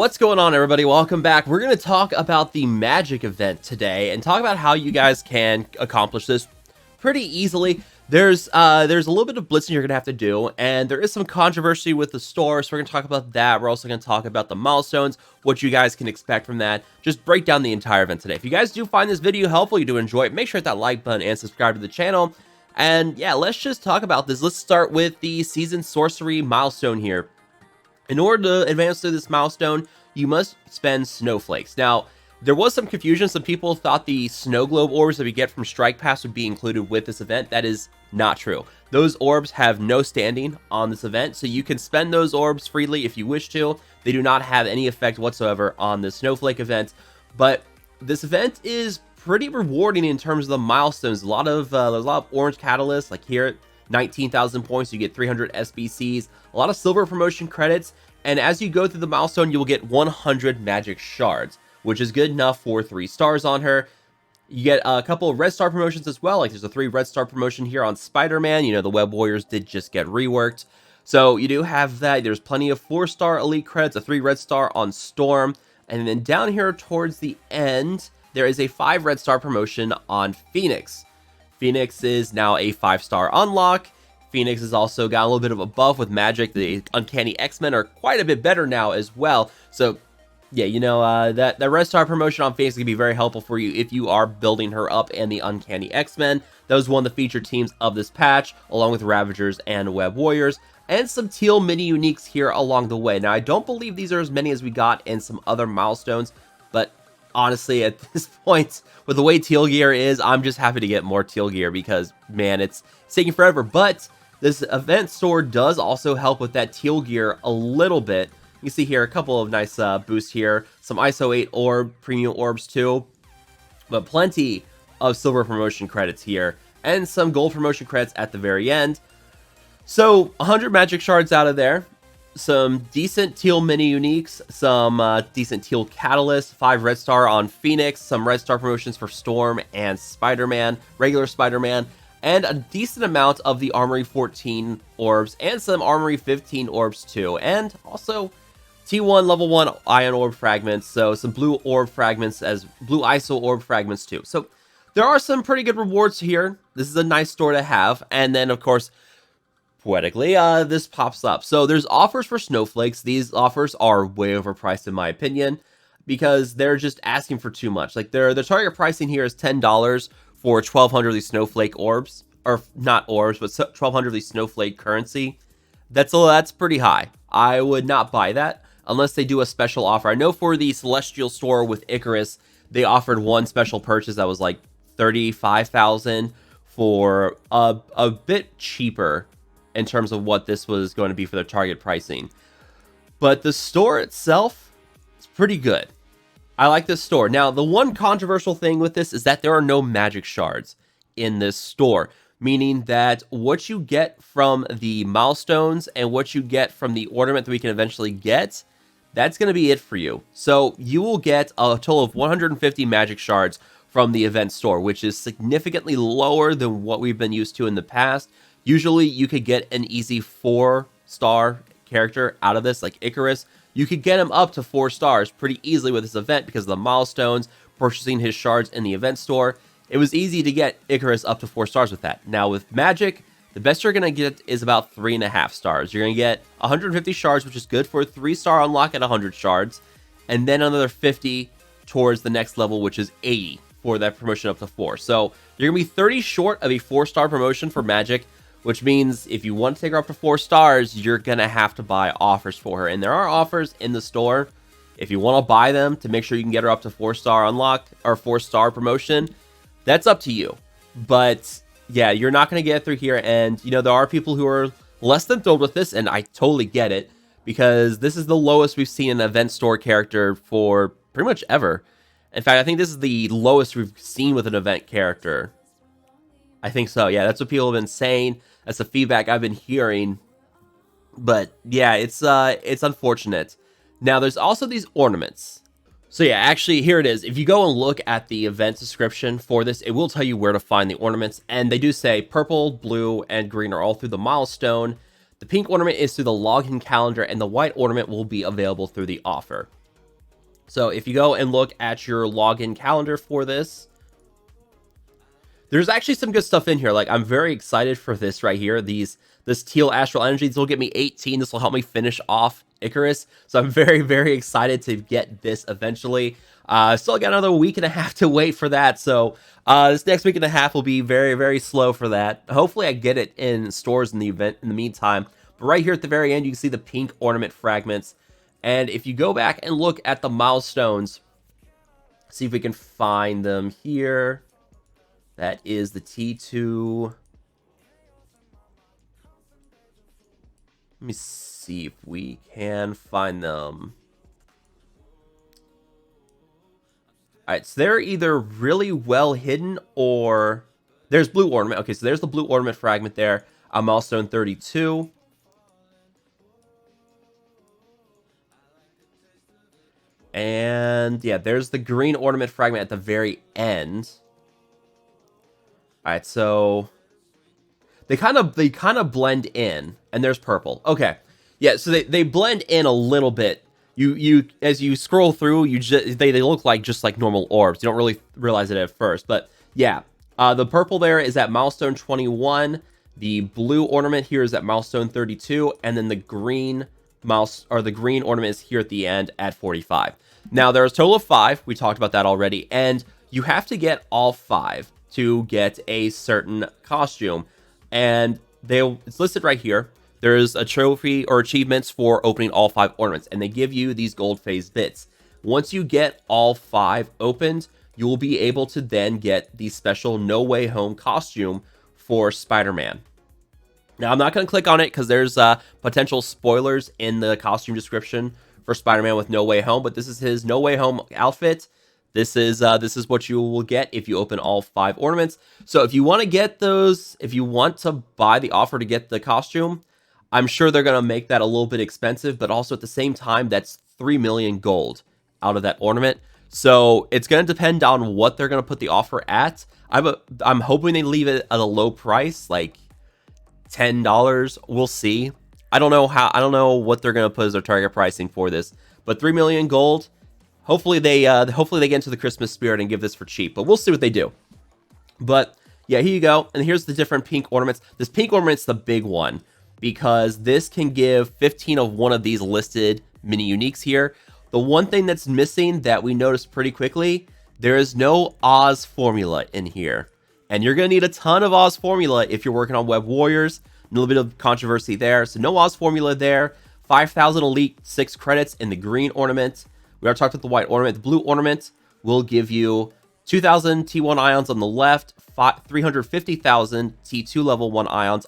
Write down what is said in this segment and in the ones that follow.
What's going on, everybody? Welcome back. We're going to talk about the Magic event today and talk about how you guys can accomplish this pretty easily. There's a little bit of blitzing you're going to have to do, and there is some controversy with the store, so we're going to talk about that. We're also going to talk about the milestones, what you guys can expect from that. Just break down the entire event today. If you guys do find this video helpful, you do enjoy it, make sure to hit that like button and subscribe to the channel. And yeah, let's just talk about this. Let's start with the Season Sorcery milestone here. In order to advance through this milestone, you must spend snowflakes. Now, there was some confusion. Some people thought the snow globe orbs that we get from Strike Pass would be included with this event. That is not true. Those orbs have no standing on this event, so you can spend those orbs freely if you wish to. They do not have any effect whatsoever on the snowflake event, but this event is pretty rewarding in terms of the milestones. There's a lot of orange catalysts, like here at 19,000 points, you get 300 SBCs, a lot of silver promotion credits, and as you go through the milestone, you will get 100 magic shards, which is good enough for 3 stars on her. You get a couple of red star promotions as well, like there's a 3 red star promotion here on Spider-Man. You know, the Web Warriors did just get reworked, so you do have that. There's plenty of 4-star elite credits, a 3 red star on Storm, and then down here towards the end, there is a 5 red star promotion on Phoenix. Phoenix is now a 5-star unlock. Phoenix has also got a little bit of a buff with magic. The Uncanny X-Men are quite a bit better now as well. So, yeah, you know, that red star promotion on Phoenix can be very helpful for you if you are building her up and the Uncanny X-Men. That was one of the featured teams of this patch, along with Ravagers and Web Warriors, and some Teal mini uniques here along the way. Now, I don't believe these are as many as we got in some other milestones, but honestly, at this point, with the way Teal gear is, I'm just happy to get more Teal gear because, man, it's taking forever. But this event store does also help with that Teal gear a little bit. You see here a couple of nice boosts here. Some ISO 8 orb, premium orbs too. But plenty of silver promotion credits here. And some gold promotion credits at the very end. So, 100 magic shards out of there. Some decent Teal mini uniques, some decent Teal catalysts, 5 red star on Phoenix, some red star promotions for Storm and Spider-Man, regular Spider-Man, and a decent amount of the Armory 14 orbs and some Armory 15 orbs too, and also T1 level 1 ion orb fragments, so some blue orb fragments as blue ISO orb fragments too. So there are some pretty good rewards here. This is a nice store to have, and then of course, poetically, this pops up. So there's offers for snowflakes. These offers are way overpriced in my opinion because they're just asking for too much. Like their target pricing here is $10 for 1,200 of these snowflake orbs, or not orbs, but 1,200 of these snowflake currency. That's pretty high. I would not buy that unless they do a special offer. I know for the Celestial store with Icarus, they offered one special purchase that was like 35,000 for a bit cheaper in terms of what this was going to be for their target pricing. But the store itself is pretty good. I like this store. Now, the one controversial thing with this is that there are no magic shards in this store, meaning that what you get from the milestones and what you get from the ornament that we can eventually get, that's going to be it for you. So you will get a total of 150 magic shards from the event store, which is significantly lower than what we've been used to in the past. Usually you could get an easy 4-star character out of this, like Icarus. You could get him up to 4 stars pretty easily with this event because of the milestones, purchasing his shards in the event store. It was easy to get Icarus up to 4 stars with that. Now with Magic, the best you're going to get is about 3.5 stars. You're going to get 150 shards, which is good for a 3-star unlock at 100 shards. And then another 50 towards the next level, which is 80 for that promotion up to 4. So you're going to be 30 short of a 4-star promotion for Magic, which means if you want to take her up to 4 stars, you're going to have to buy offers for her. And there are offers in the store. If you want to buy them to make sure you can get her up to 4-star unlock or 4-star promotion, that's up to you. But yeah, you're not going to get through here. And, you know, there are people who are less than thrilled with this, and I totally get it, because this is the lowest we've seen an event store character for pretty much ever. In fact, I think this is the lowest we've seen with an event character. I think so. Yeah, that's what people have been saying. That's the feedback I've been hearing. But yeah, it's unfortunate. Now, there's also these ornaments. So yeah, actually, here it is. If you go and look at the event description for this, it will tell you where to find the ornaments. And they do say purple, blue, and green are all through the milestone. The pink ornament is through the login calendar, and the white ornament will be available through the offer. So if you go and look at your login calendar for this, there's actually some good stuff in here. Like, I'm very excited for this right here. This Teal Astral Energy, this will get me 18. This will help me finish off Icarus. So I'm very, very excited to get this eventually. Still got another week and a half to wait for that. So this next week and a half will be very, very slow for that. Hopefully I get it in stores in the event in the meantime. But right here at the very end, you can see the pink ornament fragments. And if you go back and look at the milestones, see if we can find them here. That is the T2. Let me see if we can find them. Alright, so they're either really well hidden or... There's blue ornament. Okay, so there's the blue ornament fragment there. Milestone 32. And yeah, there's the green ornament fragment at the very end. All right, so they kind of blend in, and there's purple. Okay, yeah, so they blend in a little bit. You as you scroll through, they look like just like normal orbs. You don't really realize it at first, but yeah, the purple there is at milestone 21. The blue ornament here is at milestone 32, and then the green green ornament is here at the end at 45. Now there's a total of 5. We talked about that already, and you have to get all 5 to get a certain costume, and it's listed right here. There's a trophy or achievements for opening all 5 ornaments, and they give you these gold phase bits. Once you get all 5 opened, you will be able to then get the special No Way Home costume for Spider-Man. Now, I'm not going to click on it because there's potential spoilers in the costume description for Spider-Man with No Way Home, but this is his No Way Home outfit. This is what you will get if you open all 5 ornaments. So if you want to get those, if you want to buy the offer to get the costume, I'm sure they're going to make that a little bit expensive, but also at the same time, that's 3 million gold out of that ornament. So it's going to depend on what they're going to put the offer at. I'm hoping they leave it at a low price, like $10. We'll see. I don't know what they're going to put as their target pricing for this, but 3 million gold. Hopefully they get into the Christmas spirit and give this for cheap, but we'll see what they do. But yeah, here you go. And here's the different pink ornaments. This pink ornament's the big one because this can give 15 of one of these listed mini uniques here. The one thing that's missing that we noticed pretty quickly, there is no Oz formula in here. And you're going to need a ton of Oz formula if you're working on Web Warriors. A little bit of controversy there. So no Oz formula there. 5,000 elite 6 credits in the green ornament. We already talked about the white ornament. The blue ornament will give you 2,000 T1 ions on the left, 350,000 T2 level 1 ions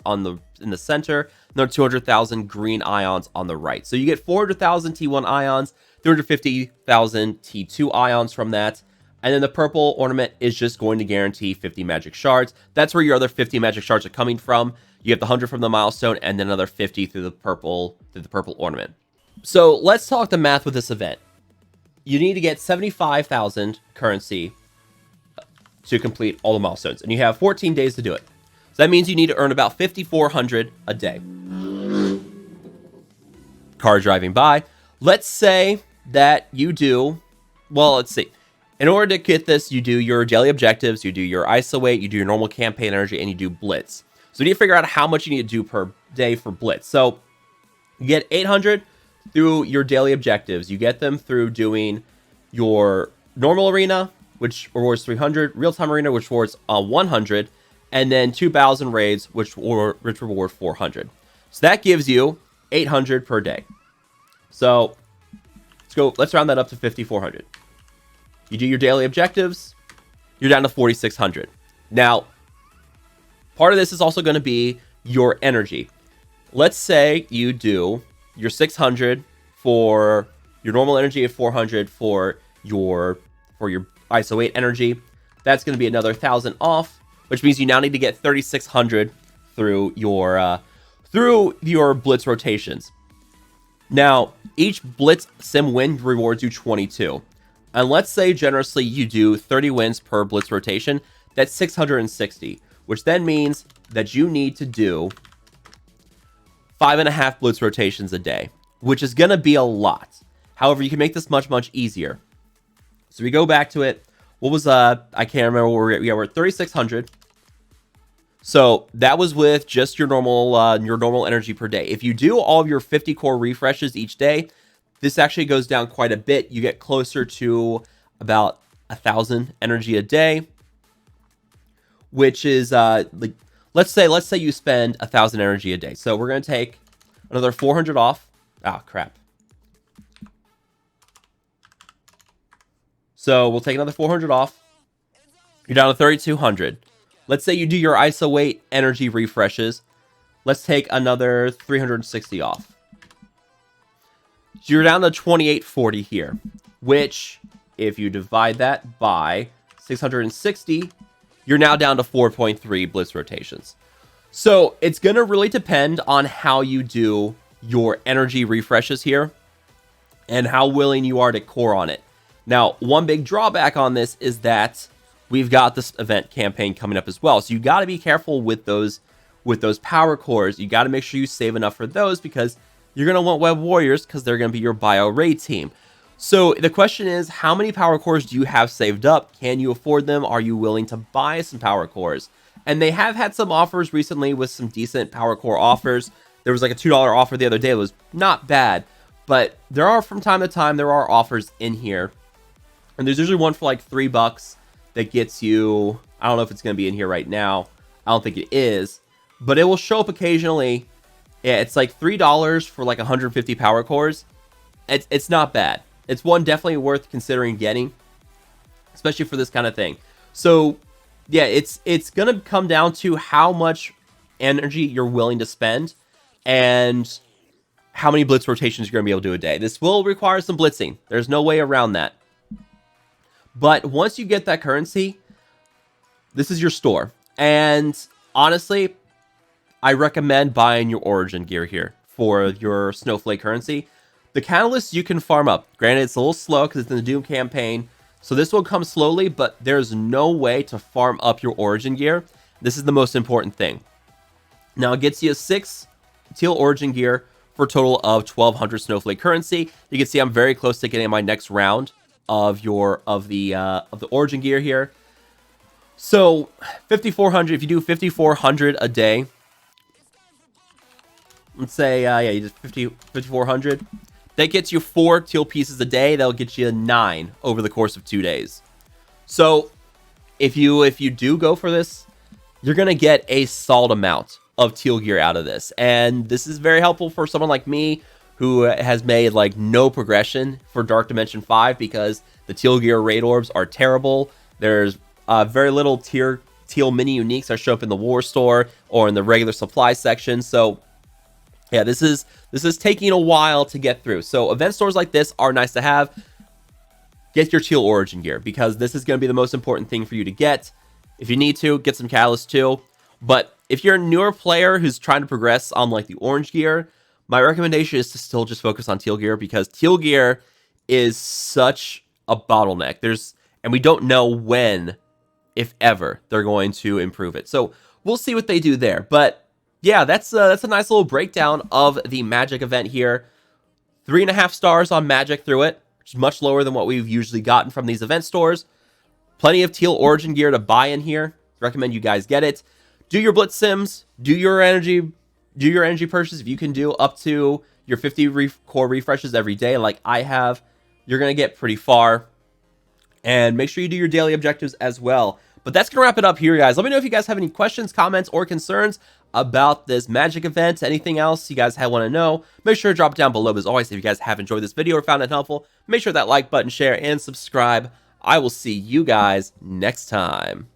in the center, another 200,000 green ions on the right. So you get 400,000 T1 ions, 350,000 T2 ions from that. And then the purple ornament is just going to guarantee 50 magic shards. That's where your other 50 magic shards are coming from. You have the 100 from the milestone and then another 50 through the purple ornament. So let's talk the math with this event. You need to get 75,000 currency to complete all the milestones, and you have 14 days to do it. So that means you need to earn about 5,400 a day. Car driving by. Let's say that you do, well, let's see. In order to get this, you do your daily objectives, you do your isolate, you do your normal campaign energy, and you do blitz. So you need to figure out how much you need to do per day for blitz. So you get 800 through your daily objectives. You get them through doing your normal arena, which rewards 300, real-time arena, which rewards 100, and then 2 battles and raids, which reward 400. So that gives you 800 per day. So let's round that up to 5,400. You do your daily objectives, you're down to 4,600. Now, part of this is also going to be your energy. Let's say you do your 600 for your normal energy of 400 for your ISO 8 energy. That's going to be another 1,000 off, which means you now need to get 3,600 through your blitz rotations. Now, each blitz sim win rewards you 22. And let's say generously you do 30 wins per blitz rotation. That's 660, which then means that you need to do 5.5 blitz rotations a day, which is going to be a lot. However, you can make this much, much easier. So we go back to it. What was I can't remember where we're at. Yeah, we're at 3600. So that was with just your normal energy per day. If you do all of your 50 core refreshes each day, this actually goes down quite a bit. You get closer to about 1,000 energy a day, which is like let's say you spend 1,000 energy a day. So we're gonna take another 400 off. Ah, crap. So we'll take another 400 off. You're down to 3,200. Let's say you do your ISO weight energy refreshes. Let's take another 360 off. So you're down to 2840 here, which if you divide that by 660, you're now down to 4.3 blitz rotations. So it's going to really depend on how you do your energy refreshes here and how willing you are to core on it. Now, one big drawback on this is that we've got this event campaign coming up as well. So you got to be careful with those power cores. You got to make sure you save enough for those because you're going to want web warriors because they're going to be your bio raid team. So the question is, how many power cores do you have saved up? Can you afford them? Are you willing to buy some power cores? And they have had some offers recently with some decent power core offers. There was like a $2 offer the other day. It was not bad, but there are from time to time, there are offers in here. And there's usually one for like $3 that gets you, I don't know if it's going to be in here right now. I don't think it is, but it will show up occasionally. Yeah, it's like $3 for like 150 power cores. It's not bad. It's one definitely worth considering getting, especially for this kind of thing. So yeah, it's going to come down to how much energy you're willing to spend and how many blitz rotations you're going to be able to do a day. This will require some blitzing. There's no way around that. But once you get that currency, this is your store. And honestly, I recommend buying your origin gear here for your snowflake currency. The catalyst you can farm up. Granted, it's a little slow because it's in the Doom campaign. So this will come slowly, but there's no way to farm up your origin gear. This is the most important thing. Now it gets you 6 teal origin gear for a total of 1,200 snowflake currency. You can see I'm very close to getting my next round of the origin gear here. So 5,400. If you do 5,400 a day, let's say yeah, you just 5,400. That gets you 4 teal pieces a day. That'll get you 9 over the course of 2 days. So if you do go for this, you're gonna get a solid amount of teal gear out of this, and this is very helpful for someone like me who has made like no progression for Dark Dimension 5 because the teal gear raid orbs are terrible. There's very little teal mini uniques that show up in the war store or in the regular supply section. So yeah, this is taking a while to get through. So event stores like this are nice to have. Get your teal origin gear because this is going to be the most important thing for you to get. If you need to, get some catalysts too. But if you're a newer player who's trying to progress on like the orange gear, my recommendation is to still just focus on teal gear because teal gear is such a bottleneck. And we don't know when, if ever, they're going to improve it. So we'll see what they do there. But yeah, that's a nice little breakdown of the Magic event here. 3.5 stars on Magic through it, which is much lower than what we've usually gotten from these event stores. Plenty of teal origin gear to buy in here. Recommend you guys get it. Do your blitz sims. Do your energy purchase. If you can do up to your 50 core refreshes every day like I have, you're going to get pretty far. And make sure you do your daily objectives as well. But that's going to wrap it up here, guys. Let me know if you guys have any questions, comments, or concerns about this Magic event. Anything else you guys want to know, make sure to drop it down below. As always, if you guys have enjoyed this video or found it helpful, make sure that like button, share, and subscribe. I will see you guys next time.